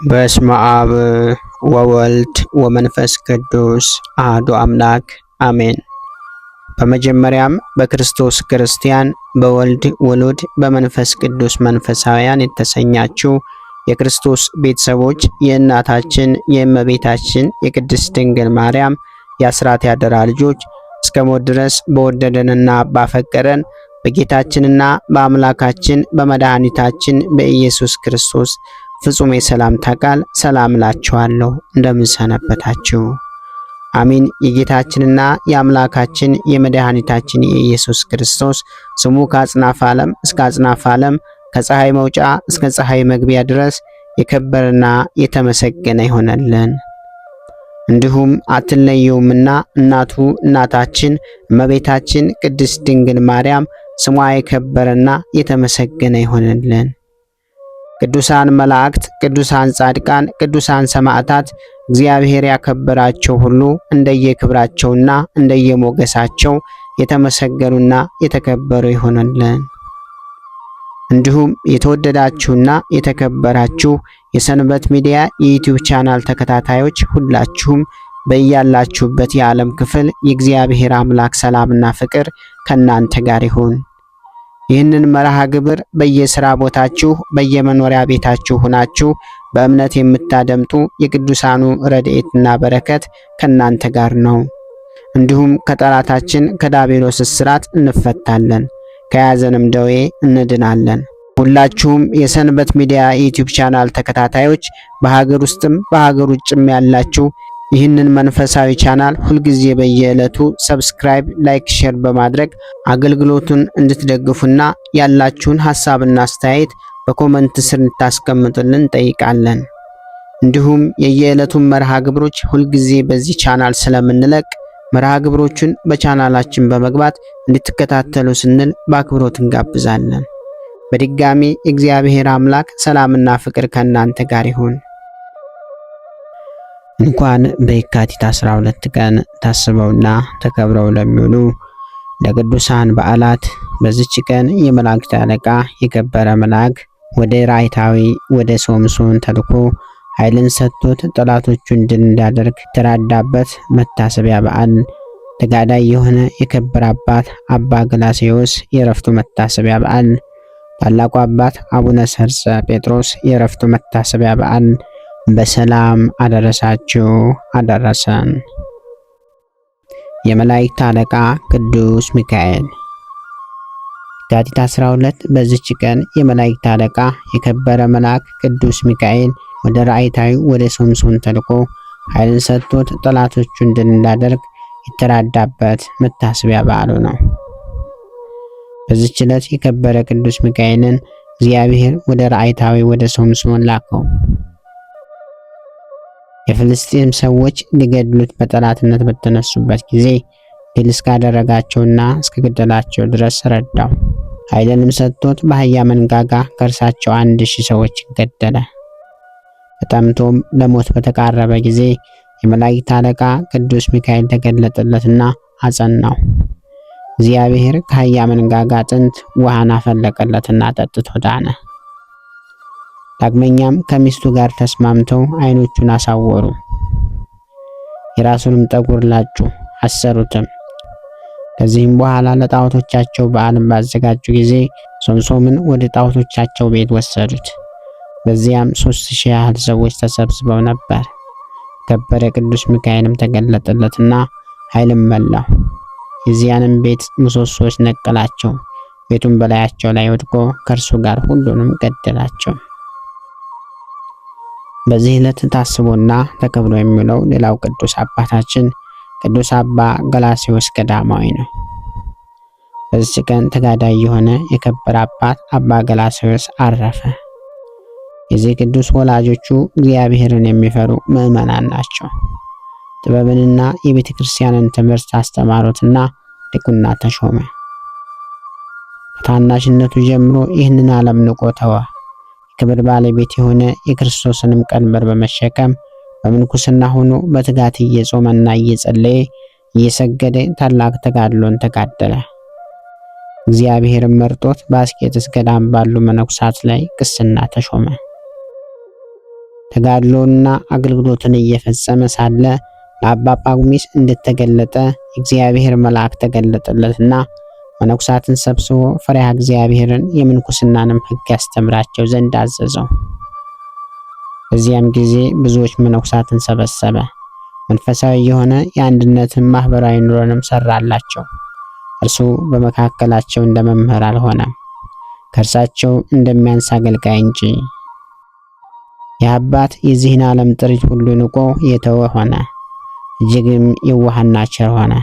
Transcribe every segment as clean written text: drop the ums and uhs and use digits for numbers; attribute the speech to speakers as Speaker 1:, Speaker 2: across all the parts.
Speaker 1: በስመ አብ ወወልድ ወመንፈስ ቅዱስ አሐዱ አምላክ አሜን። በመጀመሪያም በክርስቶስ ክርስቲያን፣ በወልድ ውሉድ፣ በመንፈስ ቅዱስ መንፈሳውያን የተሰኛችሁ የክርስቶስ ቤተሰቦች የእናታችን የእመቤታችን የቅድስት ድንግል ማርያም የአስራት ያደራ ልጆች እስከ ሞት ድረስ በወደደንና ባፈቀረን በጌታችንና በአምላካችን በመድኃኒታችን በኢየሱስ ክርስቶስ ፍጹም የሰላምታ ቃል ሰላም እላችኋለሁ። እንደምን ሰነበታችሁ? አሜን። የጌታችንና የአምላካችን የመድኃኒታችን የኢየሱስ ክርስቶስ ስሙ ከአጽናፈ ዓለም እስከ አጽናፈ ዓለም ከፀሐይ መውጫ እስከ ፀሐይ መግቢያ ድረስ የከበረና የተመሰገነ ይሆነልን። እንዲሁም አትለየውምና እናቱ እናታችን እመቤታችን ቅድስት ድንግል ማርያም ስሟ የከበረና የተመሰገነ ይሆነልን። ቅዱሳን መላእክት፣ ቅዱሳን ጻድቃን፣ ቅዱሳን ሰማዕታት እግዚአብሔር ያከበራቸው ሁሉ እንደየክብራቸውና እንደየሞገሳቸው የተመሰገኑና የተከበሩ ይሆነልን። እንዲሁም የተወደዳችሁና የተከበራችሁ የሰንበት ሚዲያ የዩቲዩብ ቻናል ተከታታዮች ሁላችሁም በያላችሁበት የዓለም ክፍል የእግዚአብሔር አምላክ ሰላምና ፍቅር ከእናንተ ጋር ይሁን። ይህንን መርሃ ግብር በየሥራ ቦታችሁ በየመኖሪያ ቤታችሁ ሆናችሁ በእምነት የምታደምጡ የቅዱሳኑ ረድኤትና በረከት ከእናንተ ጋር ነው። እንዲሁም ከጠላታችን ከዲያብሎስ እስራት እንፈታለን፣ ከያዘንም ደዌ እንድናለን። ሁላችሁም የሰንበት ሚዲያ የዩቲዩብ ቻናል ተከታታዮች በሀገር ውስጥም በሀገር ውጭም ያላችሁ ይህንን መንፈሳዊ ቻናል ሁልጊዜ በየዕለቱ ሰብስክራይብ፣ ላይክ፣ ሼር በማድረግ አገልግሎቱን እንድትደግፉና ያላችሁን ሐሳብና አስተያየት በኮመንት ስር እንድታስቀምጡልን እንጠይቃለን። እንዲሁም የየዕለቱን መርሃ ግብሮች ሁልጊዜ በዚህ ቻናል ስለምንለቅ መርሃ ግብሮቹን በቻናላችን በመግባት እንድትከታተሉ ስንል በአክብሮት እንጋብዛለን። በድጋሚ እግዚአብሔር አምላክ ሰላምና ፍቅር ከእናንተ ጋር ይሁን። እንኳን በየካቲት 12 ቀን ታስበውና ተከብረው ለሚውሉ ለቅዱሳን በዓላት በዚች ቀን የመላእክት አለቃ የከበረ መልአክ ወደ ራእይታዊ ወደ ሶምሶን ተልኮ ኃይልን ሰጥቶት ጠላቶቹን ድል እንዲያደርግ የተራዳበት መታሰቢያ በዓል፣ ተጋዳይ የሆነ የከበረ አባት አባ ገላስዮስ የዕረፍቱ መታሰቢያ በዓል፣ ታላቁ አባት አቡነ ሰርጸ ጴጥሮስ የዕረፍቱ መታሰቢያ በዓል በሰላም አደረሳችሁ አደረሰን። የመላእክት አለቃ ቅዱስ ሚካኤል። የካቲት 12 በዚች ቀን የመላእክት አለቃ የከበረ መልአክ ቅዱስ ሚካኤል ወደ ራእይታዊ ወደ ሶምሶን ተልኮ ኃይልን ሰጥቶት ጠላቶቹን ድል እንዳደርግ የተራዳበት መታሰቢያ በዓሉ ነው። በዚች ዕለት የከበረ ቅዱስ ሚካኤልን እግዚአብሔር ወደ ራእይታዊ ወደ ሶምሶን ላከው። የፍልስጤም ሰዎች ሊገድሉት በጠላትነት በተነሱበት ጊዜ ድል እስካደረጋቸውና እስከገደላቸው ድረስ ረዳው። ኃይልንም ሰጥቶት በአህያ መንጋጋ ከእርሳቸው 1000 ሰዎች ገደለ። ተጠምቶም ለሞት በተቃረበ ጊዜ የመላእክት አለቃ ቅዱስ ሚካኤል ተገለጠለትና አጸናው። እግዚአብሔር ከአህያ መንጋጋ አጥንት ውሃን አፈለቀለትና ጠጥቶ ዳነ። ዳግመኛም ከሚስቱ ጋር ተስማምተው ዓይኖቹን አሳወሩ። የራሱንም ጠጉር ላጩ፣ አሰሩትም። ከዚህም በኋላ ለጣዖቶቻቸው በዓልን ባዘጋጁ ጊዜ ሶምሶንን ወደ ጣዖቶቻቸው ቤት ወሰዱት። በዚያም 3000 ያህል ሰዎች ተሰብስበው ነበር። ከበረ ቅዱስ ሚካኤልም ተገለጠለትና ኃይልም መላው። የዚያንም ቤት ምሰሶች ነቀላቸው። ቤቱን በላያቸው ላይ ወድቆ ከእርሱ ጋር ሁሉንም ገደላቸው። በዚህ ዕለት ታስቦና ተከብሮ የሚውለው ሌላው ቅዱስ አባታችን ቅዱስ አባ ገላስዮስ ገዳማዊ ነው። በዚህ ቀን ተጋዳይ የሆነ የከበረ አባት አባ ገላስዮስ አረፈ። የዚህ ቅዱስ ወላጆቹ እግዚአብሔርን የሚፈሩ ምዕመናን ናቸው። ጥበብንና የቤተ ክርስቲያንን ትምህርት አስተማሩትና ዲቁና ተሾመ። ከታናሽነቱ ጀምሮ ይህንን ዓለም ንቆ ተወ። የክብር ባለቤት የሆነ የክርስቶስንም ቀንበር በመሸከም በምንኩስና ሆኖ በትጋት እየጾመና እየጸለየ እየሰገደ ታላቅ ተጋድሎን ተጋደለ። እግዚአብሔርም መርጦት በአስቄጥስ ገዳም ባሉ መነኩሳት ላይ ቅስና ተሾመ። ተጋድሎና አገልግሎትን እየፈጸመ ሳለ ለአባ ጳኩሚስ እንደተገለጠ እግዚአብሔር መልአክ ተገለጠለትና መነኩሳትን ሰብስቦ ፈሪሃ እግዚአብሔርን የምንኩስናንም ሕግ ያስተምራቸው ዘንድ አዘዘው። በዚያም ጊዜ ብዙዎች መነኩሳትን ሰበሰበ። መንፈሳዊ የሆነ የአንድነትን ማህበራዊ ኑሮንም ሰራላቸው። እርሱ በመካከላቸው እንደ መምህር አልሆነም፣ ከእርሳቸው እንደሚያንስ አገልጋይ እንጂ። የአባት የዚህን ዓለም ጥሪት ሁሉ ንቆ የተወ ሆነ። እጅግም የዋህና ቸር ሆነ።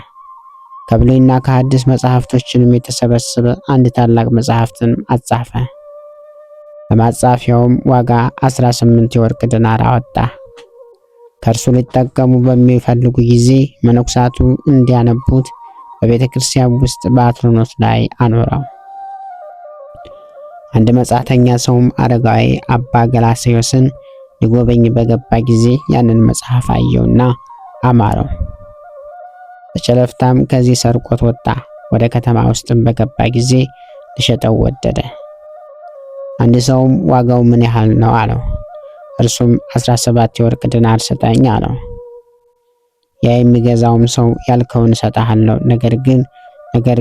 Speaker 1: ከብሉይና ከሐዲስ መጽሐፍቶችንም የተሰበሰበ አንድ ታላቅ መጽሐፍትን አጻፈ። ለማጻፊያውም ዋጋ 18 የወርቅ ዲናር አወጣ። ከእርሱ ሊጠቀሙ በሚፈልጉ ጊዜ መነኩሳቱ እንዲያነቡት በቤተ ክርስቲያን ውስጥ በአትሮኖስ ላይ አኖረው። አንድ መጻተኛ ሰውም አረጋዊ አባ ገላስዮስን ሊጎበኝ በገባ ጊዜ ያንን መጽሐፍ አየውና አማረው። በጨለፍታም ከዚህ ሰርቆት ወጣ። ወደ ከተማ ውስጥም በገባ ጊዜ ሊሸጠው ወደደ። አንድ ሰውም ዋጋው ምን ያህል ነው አለው። እርሱም 17 የወርቅ ዲናር ስጠኝ አለው። ያ የሚገዛውም ሰው ያልከውን እሰጥሃለሁ፣ ነገር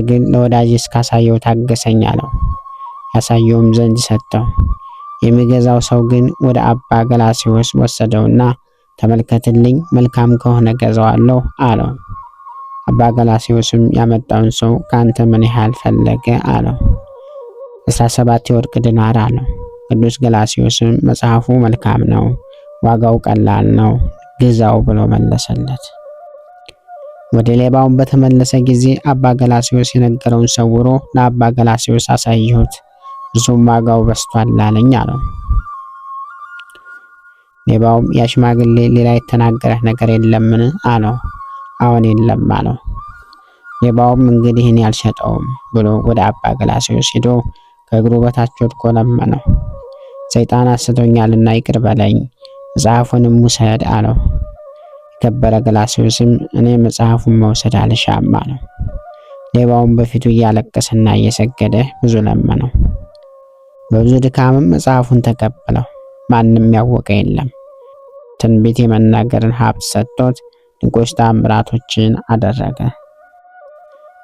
Speaker 1: ግን ለወዳጅ እስካሳየው ታገሰኝ አለው። ያሳየውም ዘንድ ሰጠው። የሚገዛው ሰው ግን ወደ አባ ገላስዮስ ወሰደውና ተመልከትልኝ፣ መልካም ከሆነ ገዛዋለሁ አለው። አባ ገላስዮስም ያመጣውን ሰው ካንተ ምን ያህል ፈለገ አለው። 17 የወርቅ ዲናር አለው። ቅዱስ ገላስዮስም መጽሐፉ መልካም ነው፣ ዋጋው ቀላል ነው፣ ግዛው ብሎ መለሰለት። ወደ ሌባውን በተመለሰ ጊዜ አባ ገላስዮስ የነገረውን ሰውሮ ለአባ ገላስዮስ አሳየሁት። እርሱም ዋጋው በስቷል አለኝ አለው። ሌባውም ያ ሽማግሌ ሌላ የተናገረህ ነገር የለምን አለው። አዎን የለም አለው። ሌባውም እንግዲህ እኔ አልሸጠውም ብሎ ወደ አባ ገላስዮስ ሄዶ ከእግሩ በታች ወድቆ ለመነው። ሰይጣን አስቶኛልና ይቅር በለኝ፣ መጽሐፉንም ውሰድ አለው። የከበረ ገላስዮስም እኔ መጽሐፉን መውሰድ አልሻም አለው። ሌባውም በፊቱ እያለቀሰና እየሰገደ ብዙ ለመነው። በብዙ ድካምም መጽሐፉን ተቀበለው። ማንም ያወቀ የለም። ትንቢት የመናገርን ሀብት ሰጥቶት ድንቆች ተአምራቶችን አደረገ።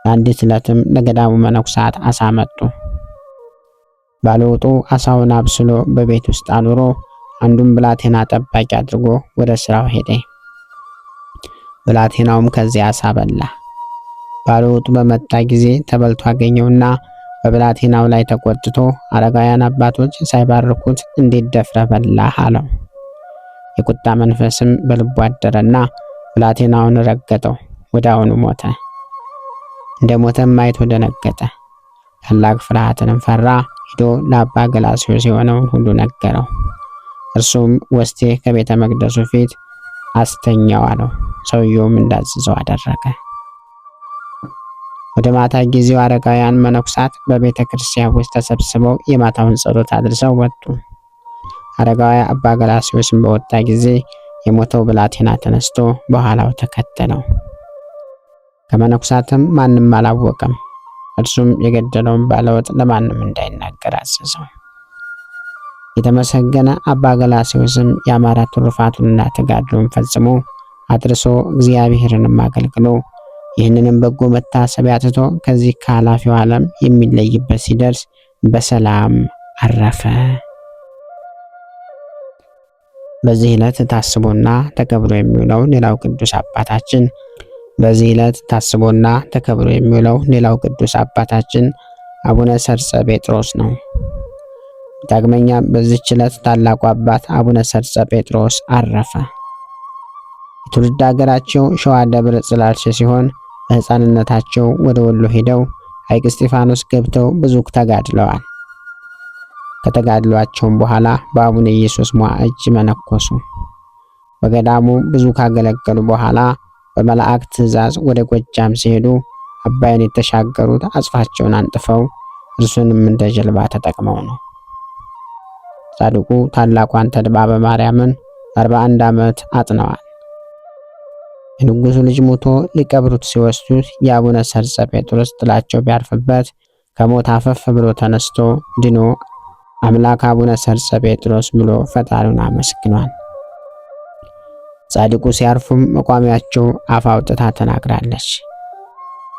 Speaker 1: አንዲት ዕለትም ለገዳሙ መነኩሳት አሳ መጡ። ባለወጡ አሳውን አብስሎ በቤት ውስጥ አኑሮ አንዱን ብላቴና ጠባቂ አድርጎ ወደ ስራው ሄደ። ብላቴናውም ከዚያ አሳ በላ። ባለወጡ በመጣ ጊዜ ተበልቶ አገኘውና በብላቴናው ላይ ተቆጥቶ አረጋውያን አባቶች ሳይባርኩት እንዴት ደፍረህ በላህ አለው። የቁጣ መንፈስም በልቡ አደረና ብላቴናውን ረገጠው። ወዲያውኑ ሞተ። እንደ ሞተም አይቶ ደነገጠ። ታላቅ ፍርሃትንም ፈራ። ሄዶ ለአባ ገላስዮስ የሆነውን ሁሉ ነገረው። እርሱም ወስቴ ከቤተ መቅደሱ ፊት አስተኛው አለው። ሰውየውም እንዳዘዘው አደረገ። ወደ ማታ ጊዜው አረጋውያን መነኩሳት በቤተ ክርስቲያን ውስጥ ተሰብስበው የማታውን ጸሎት አድርሰው ወጡ። አረጋዊ አባ ገላስዮስም በወጣ ጊዜ የሞተው ብላቴና ተነስቶ በኋላው ተከተለው። ከመነኩሳትም ማንም አላወቀም። እርሱም የገደለውን ባለወጥ ለማንም እንዳይናገር አዘዘው። የተመሰገነ አባ ገላስዮስም የአማራ ትሩፋቱንና ተጋድሎን ፈጽሞ አድርሶ እግዚአብሔርንም አገልግሎ ይህንንም በጎ መታሰቢያ ትቶ ከዚህ ከኃላፊው ዓለም የሚለይበት ሲደርስ በሰላም አረፈ። በዚህ ዕለት ታስቦና ተከብሮ የሚውለው ሌላው ቅዱስ አባታችን አቡነ ሰርጸ ጴጥሮስ ነው። ዳግመኛ በዚህች ዕለት ታላቁ አባት አቡነ ሰርጸ ጴጥሮስ አረፈ። የትውልድ ሀገራቸው ሸዋ ደብረ ጽላልሽ ሲሆን በሕፃንነታቸው ወደ ወሎ ሄደው ሐይቅ እስጢፋኖስ ገብተው ብዙ ተጋድለዋል። ከተጋድሏቸውም በኋላ በአቡነ ኢየሱስ ሞዐ እጅ መነኮሱ። በገዳሙ ብዙ ካገለገሉ በኋላ በመላእክት ትእዛዝ ወደ ጎጃም ሲሄዱ አባይን የተሻገሩት አጽፋቸውን አንጥፈው እርሱንም እንደ ጀልባ ተጠቅመው ነው። ጻድቁ ታላቋን ተድባበ ማርያምን 41 ዓመት አጥነዋል። የንጉሱ ልጅ ሞቶ ሊቀብሩት ሲወስዱት የአቡነ ሰርጸ ጴጥሮስ ጥላቸው ቢያርፍበት ከሞት አፈፍ ብሎ ተነስቶ ድኖ አምላክ አቡነ ሰርጸ ጴጥሮስ ብሎ ፈጣሪውን አመስግኗል። ጻድቁ ሲያርፉም መቋሚያቸው አፍ አውጥታ ተናግራለች።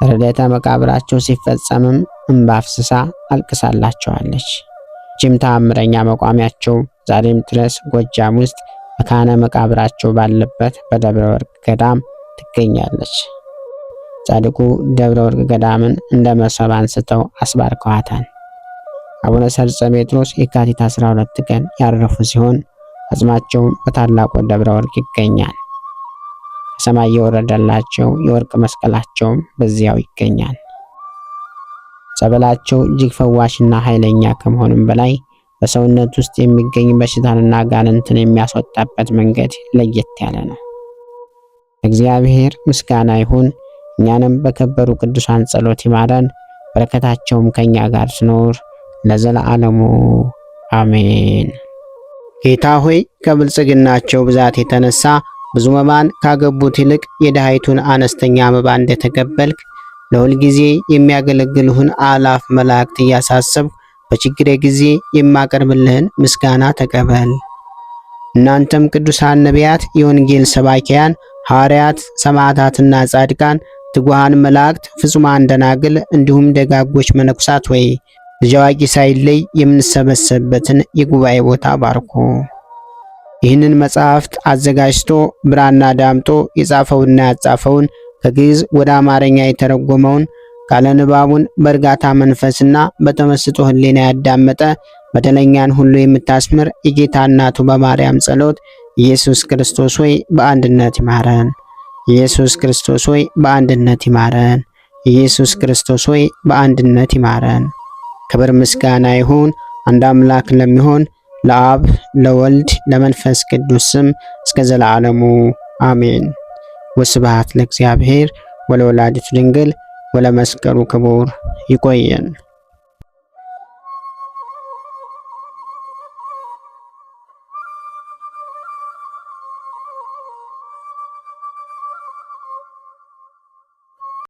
Speaker 1: ርደተ መቃብራቸው ሲፈጸምም እንባ አፍስሳ አልቅሳላቸዋለች። ይህችም ተአምረኛ መቋሚያቸው ዛሬም ድረስ ጎጃም ውስጥ መካነ መቃብራቸው ባለበት በደብረ ወርቅ ገዳም ትገኛለች። ጻድቁ ደብረ ወርቅ ገዳምን እንደ መሶብ አንስተው አስባርከዋታል። አቡነ ሰርጸ ጴጥሮስ የካቲት 12 ቀን ያረፉ ሲሆን አጽማቸው በታላቁ ደብረ ወርቅ ይገኛል። ከሰማይ የወረደላቸው የወርቅ መስቀላቸው በዚያው ይገኛል። ጸበላቸው እጅግ ፈዋሽና ኃይለኛ ከመሆኑም በላይ በሰውነት ውስጥ የሚገኝ በሽታንና ጋንንትን የሚያስወጣበት መንገድ ለየት ያለ ነው። እግዚአብሔር ምስጋና ይሁን። እኛንም በከበሩ ቅዱሳን ጸሎት ይማረን፣ በረከታቸውም ከኛ ጋር ትኖር ለዘለዓለሙ አሜን። ጌታ ሆይ ከብልጽግናቸው ብዛት የተነሳ ብዙ መባን ካገቡት ይልቅ የድሃይቱን አነስተኛ መባ እንደተቀበልክ ለሁል ጊዜ የሚያገለግልህን አላፍ መላእክት እያሳሰብኩ በችግሬ ጊዜ የማቀርብልህን ምስጋና ተቀበል። እናንተም ቅዱሳን ነቢያት፣ የወንጌል ሰባኪያን ሐዋርያት፣ ሰማዕታትና ጻድቃን፣ ትጉሃን መላእክት፣ ፍጹማን ደናግል እንዲሁም ደጋጎች መነኩሳት ወይ ልጅ አዋቂ ሳይለይ የምንሰበሰብበትን የጉባኤ ቦታ ባርኮ ይህንን መጽሐፍት አዘጋጅቶ ብራና ዳምጦ የጻፈውና ያጻፈውን ከግዕዝ ወደ አማርኛ የተረጎመውን ቃለ ንባቡን በእርጋታ መንፈስና በተመስጦ ሕሊና ያዳመጠ በደለኛን ሁሉ የምታስምር የጌታ እናቱ በማርያም ጸሎት ኢየሱስ ክርስቶስ ሆይ በአንድነት ይማረን። ኢየሱስ ክርስቶስ ሆይ በአንድነት ይማረን። ኢየሱስ ክርስቶስ ሆይ በአንድነት ይማረን። ክብር ምስጋና ይሁን አንድ አምላክ ለሚሆን ለአብ ለወልድ ለመንፈስ ቅዱስ ስም እስከ ዘላለሙ አሜን። ወስብሐት ለእግዚአብሔር ወለወላዲቱ ድንግል ወለመስቀሉ ክቡር። ይቆየን።